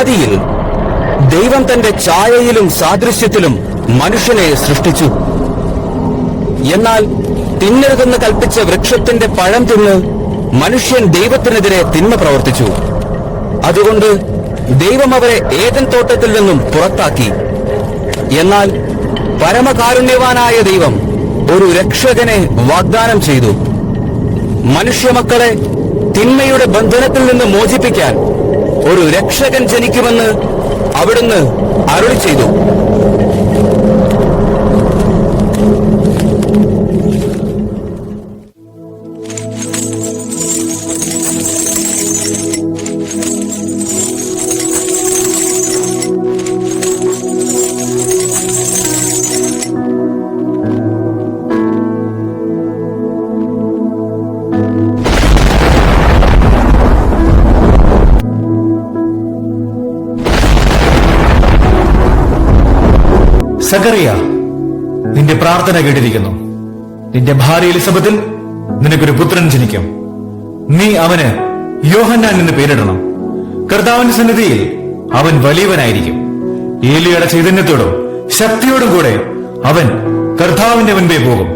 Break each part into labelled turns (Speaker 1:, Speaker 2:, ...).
Speaker 1: ആദിയിൽ ദൈവം തന്റെ ഛായയിലും സാദൃശ്യത്തിലും മനുഷ്യനെ സൃഷ്ടിച്ചു. എന്നാൽ തിന്നരുതെന്ന് കൽപ്പിച്ച വൃക്ഷത്തിന്റെ പഴം തിന്ന് മനുഷ്യൻ ദൈവത്തിനെതിരെ തിന്മ പ്രവർത്തിച്ചു. അതുകൊണ്ട് ദൈവം അവരെ ഏദൻ തോട്ടത്തിൽ നിന്നും പുറത്താക്കി. എന്നാൽ പരമകാരുണ്യവാനായ ദൈവം ഒരു രക്ഷകനെ വാഗ്ദാനം ചെയ്തു. മനുഷ്യമക്കളെ തിന്മയുടെ ബന്ധനത്തിൽ നിന്ന് മോചിപ്പിക്കാൻ ഒരു രക്ഷകൻ ജനിക്കുമെന്ന് അവിടുന്ന് അരുളി ചെയ്തു.
Speaker 2: സക്കറിയ, നിന്റെ പ്രാർത്ഥന കേട്ടിരിക്കുന്നു. നിന്റെ ഭാര്യ എലിസബത്തിൽ നിനക്കൊരു പുത്രൻ ജനിക്കും. നീ അവന് യോഹന്നാൻ എന്ന് പേരിടണം. കർത്താവിന്റെ സന്നിധിയിൽ അവൻ വലിയവനായിരിക്കും. ഏലിയുടെ ചൈതന്യത്തോടും ശക്തിയോടും കൂടെ അവൻ കർത്താവിന്റെ മുൻപേ പോകും.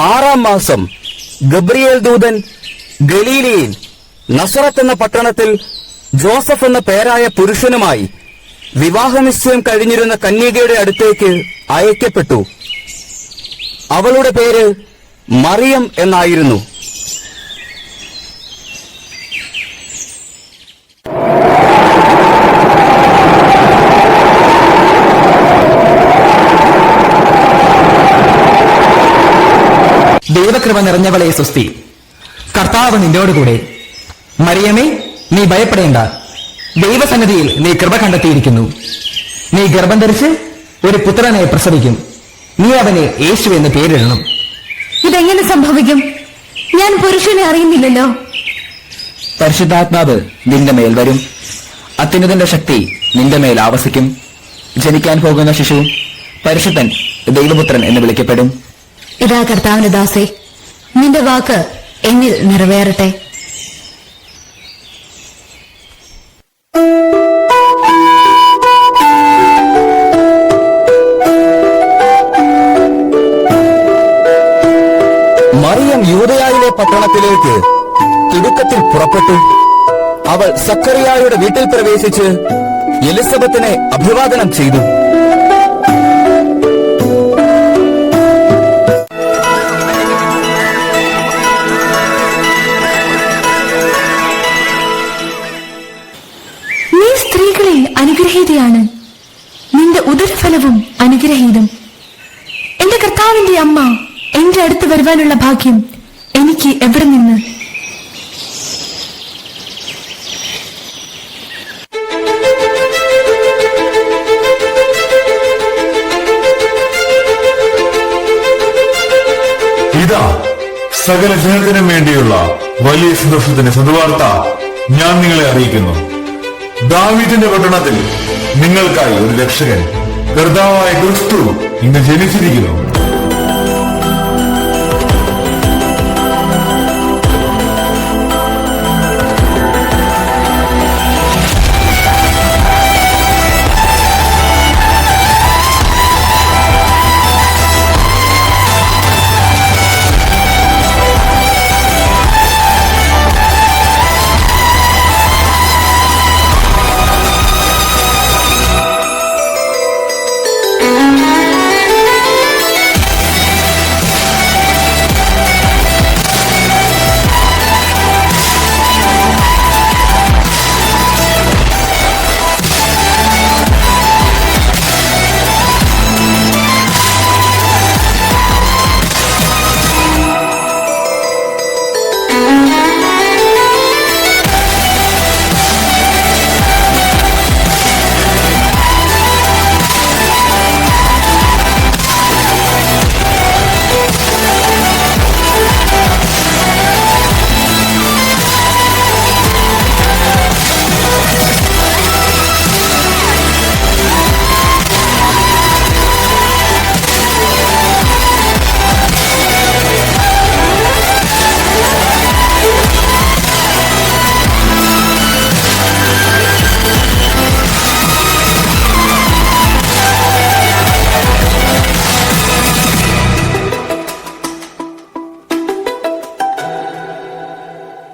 Speaker 1: ആറാം മാസം ഗബ്രിയേൽ ദൂതൻ ഗലീലയിൽ നസറത്ത് എന്ന പട്ടണത്തിൽ ജോസഫ് എന്ന പേരായ പുരുഷനുമായി വിവാഹനിശ്ചയം കഴിഞ്ഞിരുന്ന കന്യകയുടെ അടുത്തേക്ക് അയക്കപ്പെട്ടു. അവളുടെ പേര് മറിയം എന്നായിരുന്നു.
Speaker 3: ദൈവകൃപ നിറഞ്ഞവളെ സ്വസ്തി, കർത്താവ് നിന്നോടുകൂടെ. മറിയമേ, നീ ഭയപ്പെടേണ്ട, ദൈവസന്നിധിയിൽ നീ കൃപ കണ്ടെത്തിയിരിക്കുന്നു. നീ ഗർഭം ധരിച്ച് ഒരു പുത്രനെ പ്രസവിക്കും. നീ അവനെ യേശു എന്ന് പേരിടണം.
Speaker 4: ഇതെങ്ങനെ സംഭവിക്കും? ഞാൻ പുരുഷനെ അറിയുന്നില്ലല്ലോ.
Speaker 3: പരിശുദ്ധാത്മാവ് നിന്റെ മേൽ വരും. അത്യുന്നതന്റെ ശക്തി നിന്റെ മേൽ ആവസിക്കും. ജനിക്കാൻ പോകുന്ന ശിശു പരിശുദ്ധൻ ദൈവപുത്രൻ എന്ന് വിളിക്കപ്പെടും.
Speaker 4: ഇതാ കർത്താവിന്റെ ദാസേ, നിന്റെ വാക്ക് എന്നിൽ നിറവേറട്ടെ.
Speaker 1: മറിയം യൂദയായിലെ പട്ടണത്തിലേക്ക് തിടുക്കത്തിൽ പുറപ്പെട്ടു. അവൾ സക്കറിയായുടെ വീട്ടിൽ പ്രവേശിച്ച് എലിസബത്തിനെ അഭിവാദനം ചെയ്തു.
Speaker 4: അനുഗ്രഹീതയാണ്, നിന്റെ ഉദരഫലവും അനുഗ്രഹീതം. എന്റെ കർത്താവിന്റെ അമ്മ എന്റെ അടുത്ത് വരുവാനുള്ള ഭാഗ്യം എനിക്ക് എവിടെ നിന്ന്?
Speaker 2: ഇതാ, സകല ജനത്തിനും വേണ്ടിയുള്ള വലിയ സന്തോഷത്തിന്റെ സദ്വാർത്ത ഞാൻ നിങ്ങളെ അറിയിക്കുന്നു. ദാവീദിന്റെ പട്ടണത്തിൽ നിങ്ങൾക്കായി ഒരു രക്ഷകൻ, കർത്താവായ ക്രിസ്തു ഇന്ന് ജനിച്ചിരിക്കുന്നു.